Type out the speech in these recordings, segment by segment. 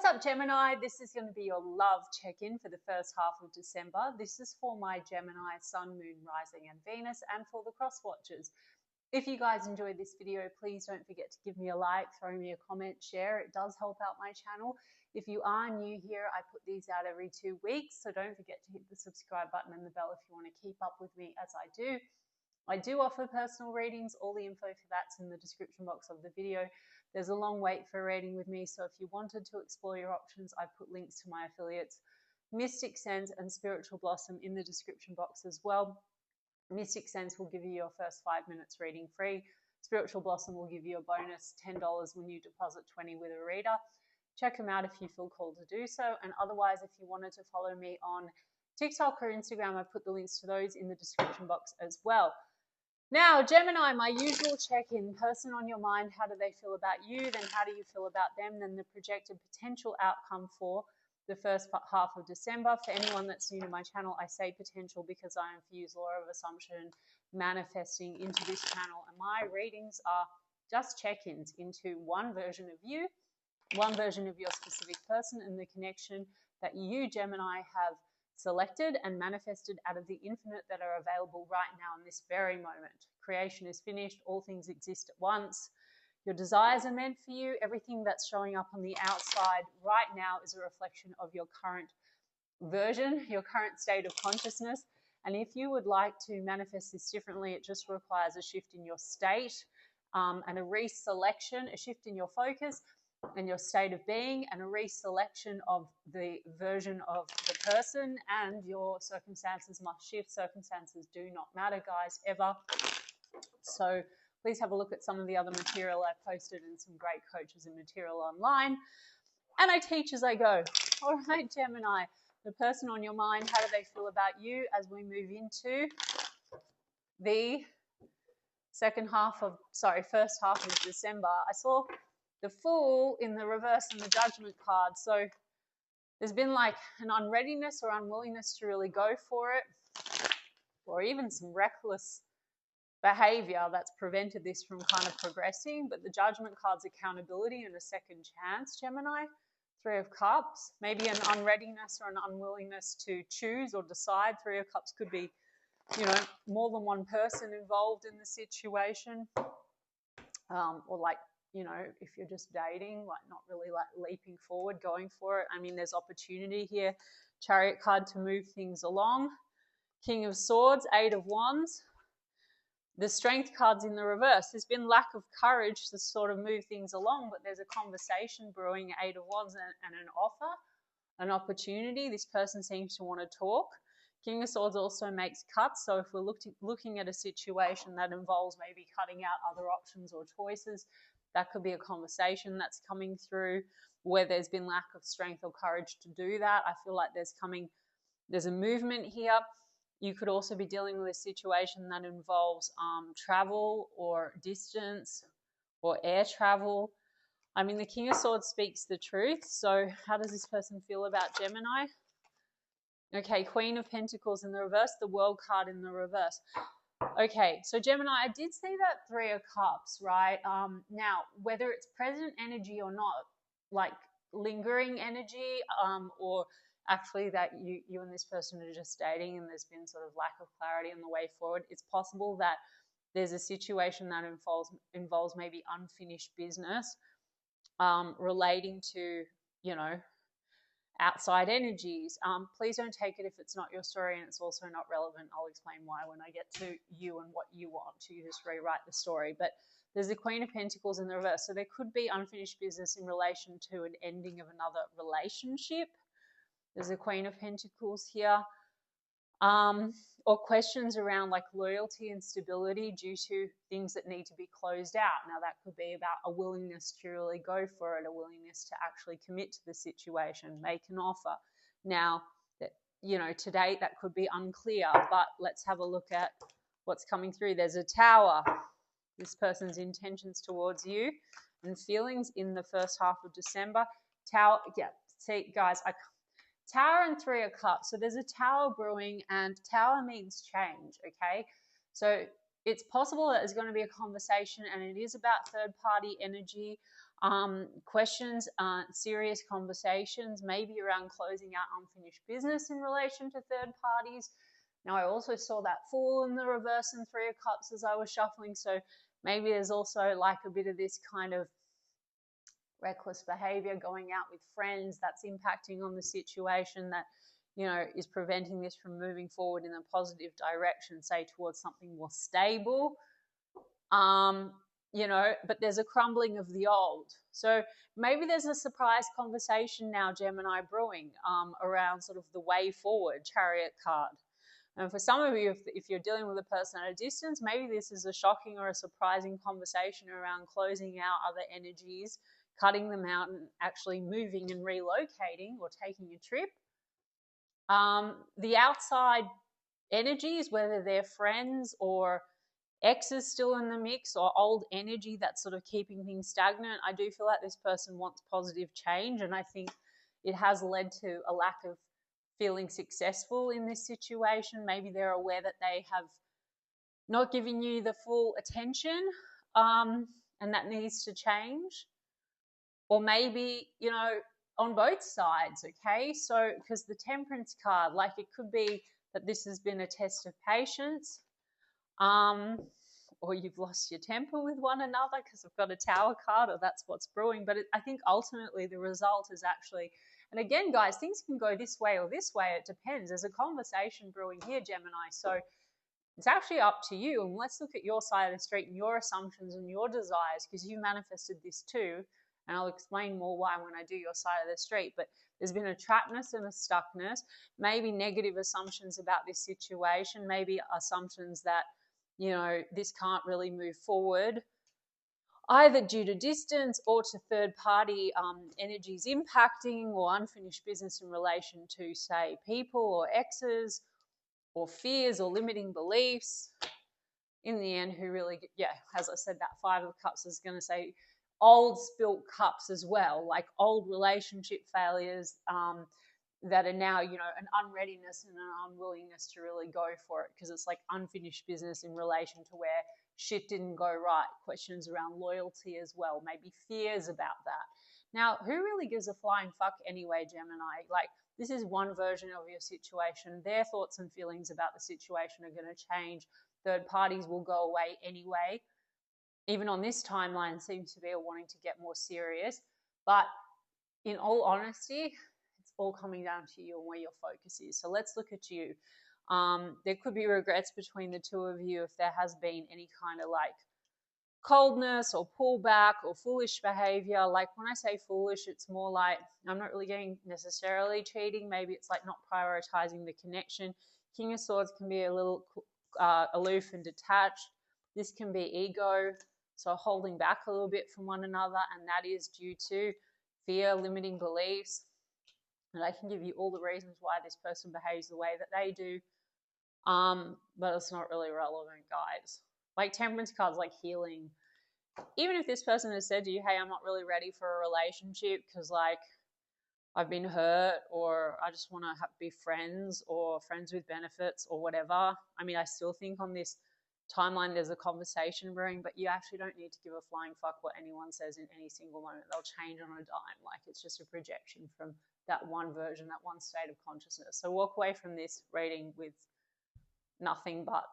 What's up, Gemini? This is going to be your love check-in for the first half of December. This is for my Gemini Sun, Moon, Rising and Venus, and for the cross watchers. If you guys enjoyed this video, please don't forget to give me a like, throw me a comment, share. It does help out my channel. If you are new here, I put these out every 2 weeks, so don't forget to hit the subscribe button and the bell if you want to keep up with me as I do. I do offer personal readings. All the info for that's in the description box of the video. There's a long wait for a reading with me, so if you wanted to explore your options, I've put links to my affiliates, Mystic Sense and Spiritual Blossom, in the description box as well. Mystic Sense will give you your first 5 minutes reading free. Spiritual Blossom will give you a bonus $10 when you deposit $20 with a reader. Check them out if you feel called to do so. And otherwise, if you wanted to follow me on TikTok or Instagram, I've put the links to those in the description box as well. Now, Gemini, my usual check-in, person on your mind, how do they feel about you? Then how do you feel about them? Then the projected potential outcome for the first half of December. For anyone that's new to my channel, I say potential because I infuse law of assumption manifesting into this channel. And my readings are just check-ins into one version of you, one version of your specific person, and the connection that you, Gemini, have selected and manifested out of the infinite that are available right now in this very moment. Creation is finished. All things exist at once. Your desires are meant for you. Everything that's showing up on the outside right now is a reflection of your current version, your current state of consciousness. And if you would like to manifest this differently, it just requires a shift in your state and a reselection, a shift in your focus and your state of being, and a reselection of the version of the person, and your circumstances must shift. Circumstances do not matter, guys, ever. So please have a look at some of the other material I posted and some great coaches and material online. And I teach as I go. All right, Gemini, the person on your mind, how do they feel about you as we move into the first half of December? I saw the Fool in the reverse and the Judgment card. So there's been like an unreadiness or unwillingness to really go for it, or even some reckless behavior that's prevented this from kind of progressing. But the Judgment card's accountability and a second chance, Gemini. 3 of Cups, maybe an unreadiness or an unwillingness to choose or decide. 3 of Cups could be, more than one person involved in the situation, or like, if you're just dating, like not really like leaping forward, going for it. I mean, there's opportunity here. Chariot card to move things along. King of Swords, 8 of Wands. The Strength card's in the reverse. There's been lack of courage to sort of move things along, but there's a conversation brewing, 8 of Wands, and an offer, an opportunity. This person seems to want to talk. King of Swords also makes cuts. So if we're looking at a situation that involves maybe cutting out other options or choices, that could be a conversation that's coming through where there's been lack of strength or courage to do that. I feel like there's a movement here. You could also be dealing with a situation that involves travel or distance or air travel. I mean, the King of Swords speaks the truth. So how does this person feel about Gemini? Okay, Queen of Pentacles in the reverse, the World card in the reverse. Okay, so Gemini, I did see that 3 of Cups, right? Now, whether it's present energy or not, like lingering energy, or actually that you and this person are just dating and there's been sort of lack of clarity on the way forward, it's possible that there's a situation that involves maybe unfinished business relating to, outside energies. Please don't take it if it's not your story and it's also not relevant. I'll explain why when I get to you and what you want. You just rewrite the story. But there's the Queen of Pentacles in the reverse. So there could be unfinished business in relation to an ending of another relationship. There's the Queen of Pentacles here. Or questions around like loyalty and stability due to things that need to be closed out. Now that could be about a willingness to really go for it, a willingness to actually commit to the situation, make an offer. Now, to date that could be unclear, but let's have a look at what's coming through. There's a Tower. This person's intentions towards you and feelings in the first half of December. Tower, yeah, see guys, Tower and 3 of Cups. So there's a Tower brewing, and Tower means change, okay? So it's possible that there's going to be a conversation and it is about third-party energy. questions, serious conversations, maybe around closing out unfinished business in relation to third parties. Now, I also saw that Fool in the reverse and Three of Cups as I was shuffling, so maybe there's also like a bit of this kind of reckless behavior, going out with friends, that's impacting on the situation, that, you know, is preventing this from moving forward in a positive direction, say towards something more stable. You know, but there's a crumbling of the old. So maybe there's a surprise conversation now, Gemini, brewing around sort of the way forward, Chariot card. And for some of you, if you're dealing with a person at a distance, maybe this is a shocking or a surprising conversation around closing out other energies, cutting them out, and actually moving and relocating or taking a trip. The outside energies, whether they're friends or exes still in the mix, or old energy that's sort of keeping things stagnant, I do feel like this person wants positive change, and I think it has led to a lack of feeling successful in this situation. Maybe they're aware that they have not given you the full attention, and that needs to change. Or maybe, you know, on both sides, okay? So, because the Temperance card, like, it could be that this has been a test of patience, or you've lost your temper with one another because I've got a Tower card, or that's what's brewing. But I think ultimately the result is actually, and again, guys, things can go this way or this way. It depends. There's a conversation brewing here, Gemini. So it's actually up to you. And let's look at your side of the street and your assumptions and your desires, because you manifested this too. And I'll explain more why when I do your side of the street. But there's been a trappedness and a stuckness, maybe negative assumptions about this situation, maybe assumptions that, you know, this can't really move forward, either due to distance or to third party energies impacting, or unfinished business in relation to, say, people or exes, or fears or limiting beliefs. In the end, who really, yeah, as I said, that Five of Cups is going to say old spilt cups as well, like old relationship failures that are now, you know, an unreadiness and an unwillingness to really go for it, because it's like unfinished business in relation to where shit didn't go right. Questions around loyalty as well, maybe fears about that. Now, who really gives a flying fuck anyway, Gemini? Like, this is one version of your situation. Their thoughts and feelings about the situation are going to change. Third parties will go away anyway. Even on this timeline, seems to be wanting to get more serious. But in all honesty, it's all coming down to you and where your focus is. So let's look at you. There could be regrets between the two of you if there has been any kind of like coldness or pullback or foolish behavior. Like, when I say foolish, it's more like, I'm not really getting necessarily cheating. Maybe it's like not prioritizing the connection. King of Swords can be a little aloof and detached. This can be ego, so holding back a little bit from one another, and that is due to fear, limiting beliefs. And I can give you all the reasons why this person behaves the way that they do, but it's not really relevant, guys. Like, Temperance cards, like healing. Even if this person has said to you, hey, I'm not really ready for a relationship because, like, I've been hurt, or I just want to be friends, or friends with benefits, or whatever. I mean, I still think on this timeline there's a conversation brewing, but you actually don't need to give a flying fuck what anyone says in any single moment. They'll change on a dime. Like, it's just a projection from that one version, that one state of consciousness. So walk away from this reading with nothing but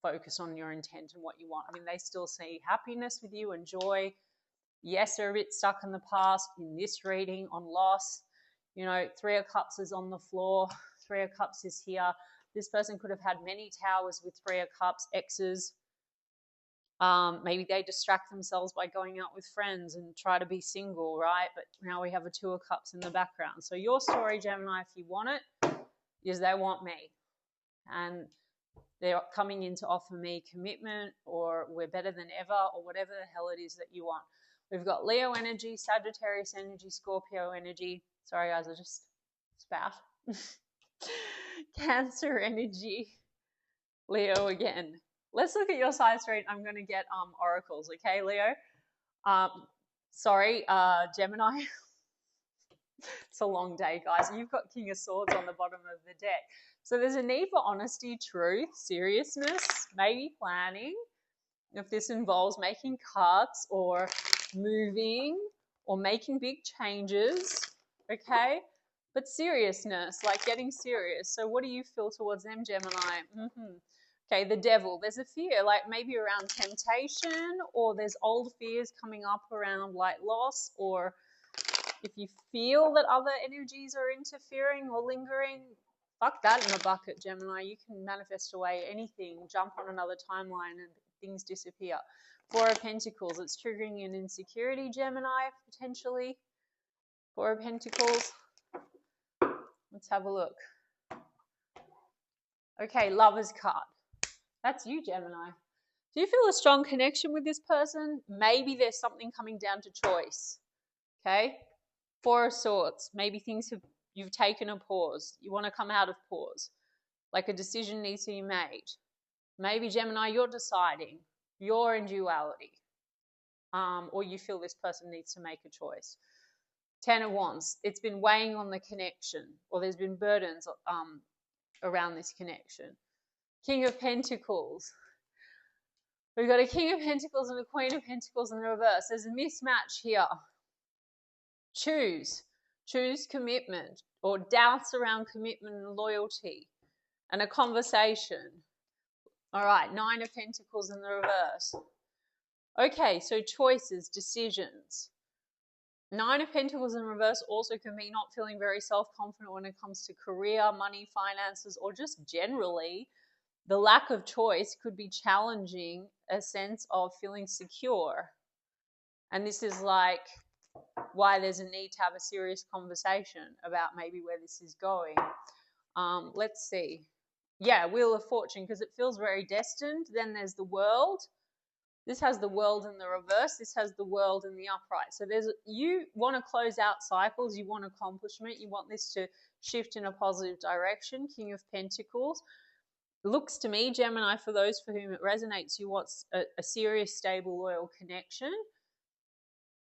focus on your intent and what you want. I mean, they still see happiness with you and joy. Yes, they're a bit stuck in the past in this reading on loss. You know, Three of Cups is on the floor. Three of Cups is here. This person could have had many towers with Three of Cups, exes. Maybe they distract themselves by going out with friends and try to be single, right? But now we have a Two of Cups in the background. So your story, Gemini, if you want it, is they want me. And they're coming in to offer me commitment, or we're better than ever, or whatever the hell it is that you want. We've got Leo energy, Sagittarius energy, Scorpio energy. Sorry, guys, I just spat. Cancer energy, Leo again. Let's look at your side street. I'm going to get oracles, okay, Leo? Sorry, Gemini. It's a long day, guys. You've got King of Swords on the bottom of the deck. So there's a need for honesty, truth, seriousness, maybe planning. If this involves making cuts or moving or making big changes, okay? But seriousness, like getting serious. So what do you feel towards them, Gemini? Okay, the devil. There's a fear, like maybe around temptation, or there's old fears coming up around like loss, or if you feel that other energies are interfering or lingering, fuck that in a bucket, Gemini. You can manifest away anything, jump on another timeline and things disappear. Four of Pentacles, it's triggering an insecurity, Gemini, potentially. Four of Pentacles. Let's have a look. Okay, Lover's card. That's you, Gemini. Do you feel a strong connection with this person? Maybe there's something coming down to choice. Okay? Four of Swords. Maybe you've taken a pause. You want to come out of pause. Like a decision needs to be made. Maybe, Gemini, you're deciding. You're in duality. Or you feel this person needs to make a choice. Ten of Wands. It's been weighing on the connection, or there's been burdens around this connection. King of Pentacles. We've got a King of Pentacles and a Queen of Pentacles in the reverse. There's a mismatch here. Choose commitment, or doubts around commitment and loyalty, and a conversation. All right, Nine of Pentacles in the reverse. Okay, so choices, decisions. Nine of Pentacles in reverse also can be not feeling very self-confident when it comes to career, money, finances, or just generally. The lack of choice could be challenging a sense of feeling secure. And this is like why there's a need to have a serious conversation about maybe where this is going. Let's see. Yeah, Wheel of Fortune, because it feels very destined. Then there's the World. This has the World in the reverse. This has the World in the upright. So you want to close out cycles. You want accomplishment. You want this to shift in a positive direction. King of Pentacles. Looks to me, Gemini, for those for whom it resonates, you want a serious, stable, loyal connection.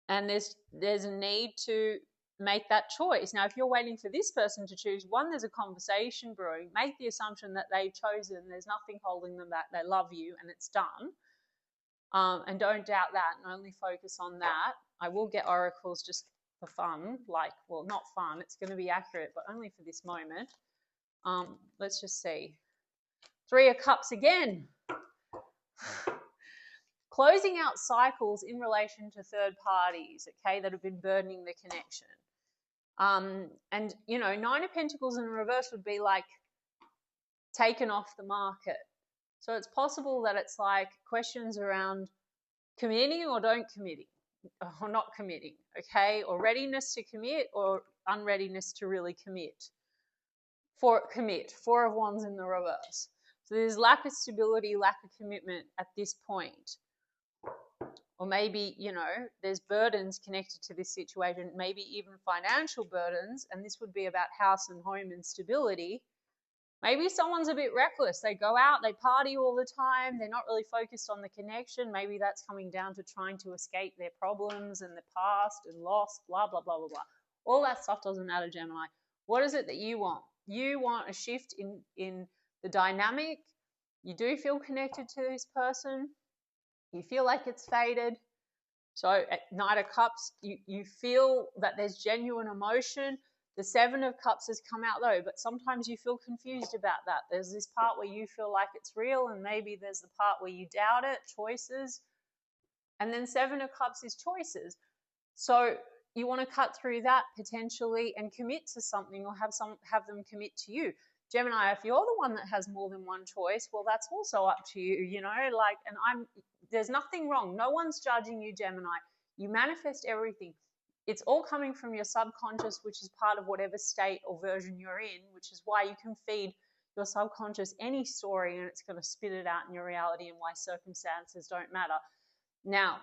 And there's a need to make that choice. Now, if you're waiting for this person to choose, one, there's a conversation brewing. Make the assumption that they've chosen. There's nothing holding them back. They love you and it's done. And don't doubt that and only focus on that. I will get oracles just for fun. Well, not fun. It's going to be accurate, but only for this moment. Let's just see. Three of Cups again. Closing out cycles in relation to third parties, okay, that have been burdening the connection. And, Nine of Pentacles in reverse would be like taken off the market. So it's possible that it's like questions around committing or not committing, okay, or readiness to commit or unreadiness to really commit. Four of Wands in the reverse. So there's lack of stability, lack of commitment at this point. Or maybe, there's burdens connected to this situation, maybe even financial burdens, and this would be about house and home and stability. Maybe someone's a bit reckless. They go out, they party all the time, they're not really focused on the connection. Maybe that's coming down to trying to escape their problems and the past and loss, blah, blah, blah, blah, blah. All that stuff doesn't matter, Gemini. What is it that you want? You want a shift in the dynamic. You do feel connected to this person. You feel like it's faded. So at Knight of Cups, you feel that there's genuine emotion. The Seven of Cups has come out though, but sometimes you feel confused about that. There's this part where you feel like it's real, and maybe there's the part where you doubt it, choices. And then Seven of Cups is choices. So you want to cut through that potentially and commit to something, or have them commit to you. Gemini, if you're the one that has more than one choice, well, that's also up to you, there's nothing wrong. No one's judging you, Gemini. You manifest everything. It's all coming from your subconscious, which is part of whatever state or version you're in, which is why you can feed your subconscious any story and it's going to spit it out in your reality, and why circumstances don't matter. Now,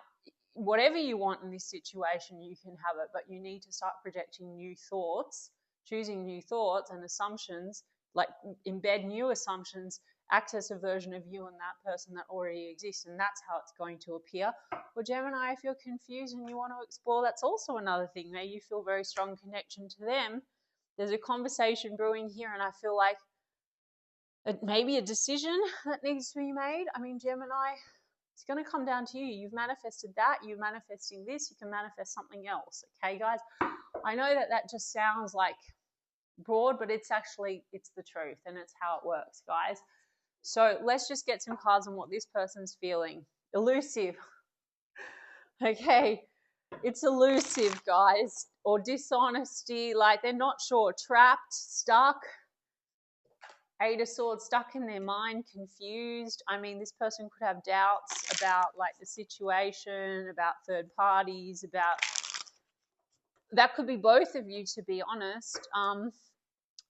whatever you want in this situation, you can have it, but you need to start projecting new thoughts, choosing new thoughts and assumptions, like embed new assumptions, access a version of you and that person that already exists, and that's how it's going to appear. Well, Gemini, if you're confused and you want to explore, that's also another thing. Maybe you feel very strong connection to them. There's a conversation brewing here, and I feel like maybe a decision that needs to be made. I mean, Gemini, It's going to come down to you. You've manifested that. You're manifesting this. You can manifest something else. Okay, guys? I know that just sounds like broad, but it's the truth, and it's how it works, guys. So let's just get some cards on what this person's feeling. Elusive. Okay, it's elusive, guys, or dishonesty, like they're not sure, trapped, stuck. Eight of Swords, stuck in their mind, confused. I mean, this person could have doubts about like the situation, about third parties, about, that could be both of you, to be honest.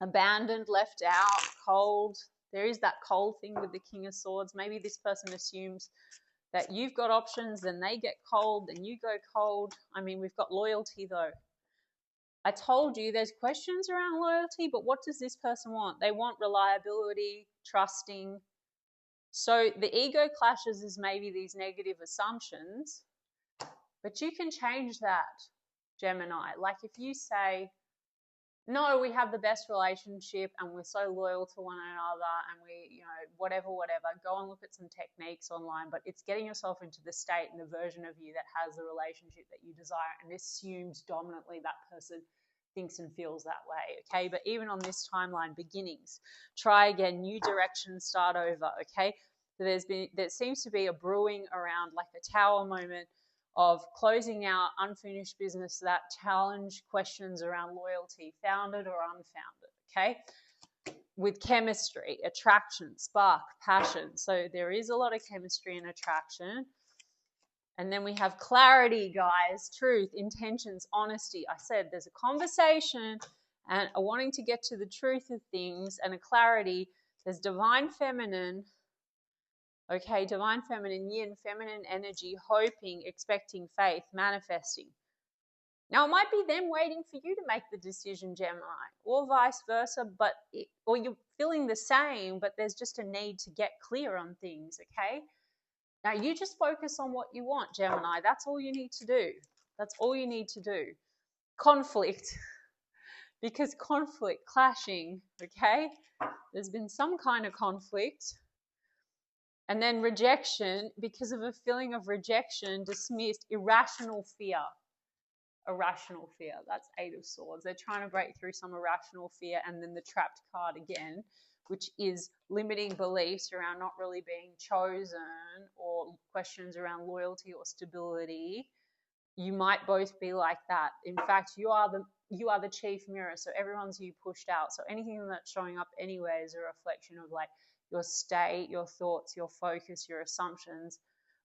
Abandoned, left out, cold. There is that cold thing with the King of Swords. Maybe this person assumes that you've got options, then they get cold, then you go cold. I mean, we've got loyalty though. I told you there's questions around loyalty, but what does this person want? They want reliability, trusting. So the ego clashes is maybe these negative assumptions, but you can change that, Gemini. Like if you say, no, we have the best relationship and we're so loyal to one another and we, whatever, go and look at some techniques online, but it's getting yourself into the state and the version of you that has the relationship that you desire and assumes dominantly that person thinks and feels that way, okay? But even on this timeline, beginnings, try again, new direction, start over, okay? So there seems to be a brewing around like a tower moment of closing out unfinished business that challenge questions around loyalty, founded or unfounded, okay? With chemistry, attraction, spark, passion. So there is a lot of chemistry and attraction. And then we have clarity, guys, truth, intentions, honesty. I said there's a conversation and a wanting to get to the truth of things and a clarity. There's divine feminine. Okay, divine feminine, yin, feminine energy, hoping, expecting, faith, manifesting. Now, it might be them waiting for you to make the decision, Gemini, or vice versa, or you're feeling the same, but there's just a need to get clear on things, okay? Now, you just focus on what you want, Gemini. That's all you need to do. That's all you need to do. Conflict, because conflict, clashing, okay? There's been some kind of conflict. And then rejection, because of a feeling of rejection, dismissed, irrational fear. Irrational fear, that's Eight of Swords. They're trying to break through some irrational fear, and then the trapped card again, which is limiting beliefs around not really being chosen or questions around loyalty or stability. You might both be like that. In fact, you are the chief mirror, so everyone's you pushed out. So anything that's showing up anywhere is a reflection of like your state, your thoughts, your focus, your assumptions.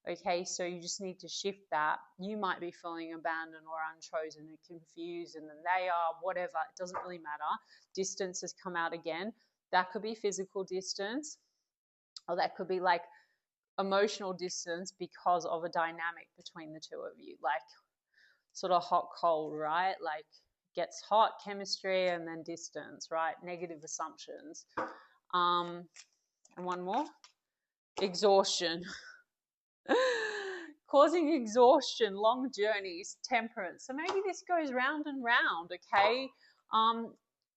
Okay, so you just need to shift that. You might be feeling abandoned or unchosen and confused, and then they are, whatever, it doesn't really matter. Distance has come out again. That could be physical distance, or that could be like emotional distance because of a dynamic between the two of you, like sort of hot, cold, right? Like gets hot, chemistry, and then distance, right? Negative assumptions. And one more, exhaustion. Causing exhaustion, long journeys, temperance. So maybe this goes round and round, okay?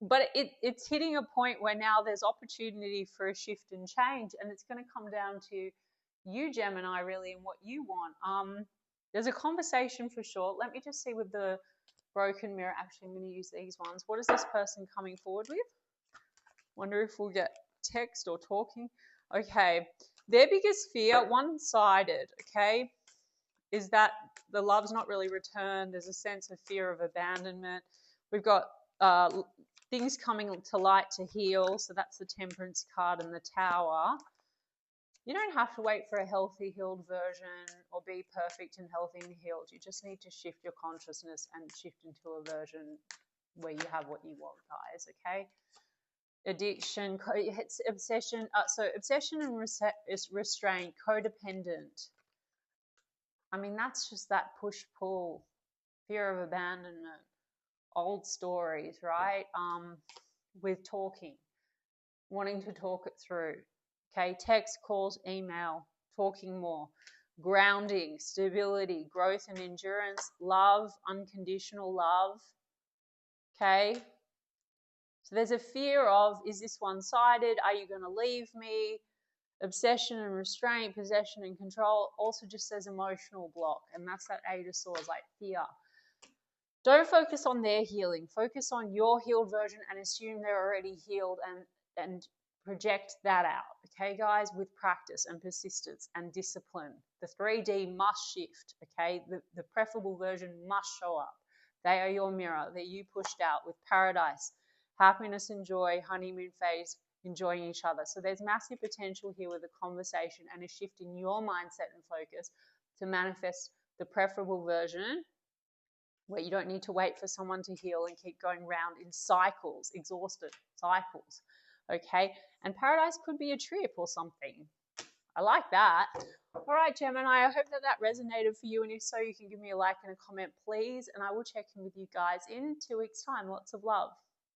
But it's hitting a point where now there's opportunity for a shift and change, and it's going to come down to you, Gemini, really, and what you want. There's a conversation for sure. Let me just see with the broken mirror. Actually, I'm going to use these ones. What is this person coming forward with? Wonder if we'll get text or talking. Okay. Their biggest fear, one-sided, okay, is that the love's not really returned. There's a sense of fear of abandonment. We've got things coming to light to heal. So that's the Temperance card and the Tower. You don't have to wait for a healthy, healed version or be perfect and healthy and healed. You just need to shift your consciousness and shift into a version where you have what you want, guys, okay? Addiction, it's obsession. So obsession and restraint, codependent. I mean, that's just that push-pull, fear of abandonment, old stories, right? With talking, wanting to talk it through. Okay, text, calls, email, talking more. Grounding, stability, growth and endurance, love, unconditional love. Okay. So there's a fear of, is this one-sided? Are you going to leave me? obsession and restraint, possession and control also just says emotional block, and that's that Eight of Swords, like fear. Don't focus on their healing. Focus on your healed version and assume they're already healed and project that out. Okay, guys, with practice and persistence and discipline. The 3D must shift. Okay, the preferable version must show up. They are your mirror that you pushed out with paradise, happiness and joy, honeymoon phase, enjoying each other. So there's massive potential here with a conversation and a shift in your mindset and focus to manifest the preferable version, where you don't need to wait for someone to heal and keep going round in cycles, exhausted cycles, okay? And paradise could be a trip or something. I like that. All right, Gemini, I hope that that resonated for you, and if so, you can give me a like and a comment, please, and I will check in with you guys in 2 weeks' time. Lots of love.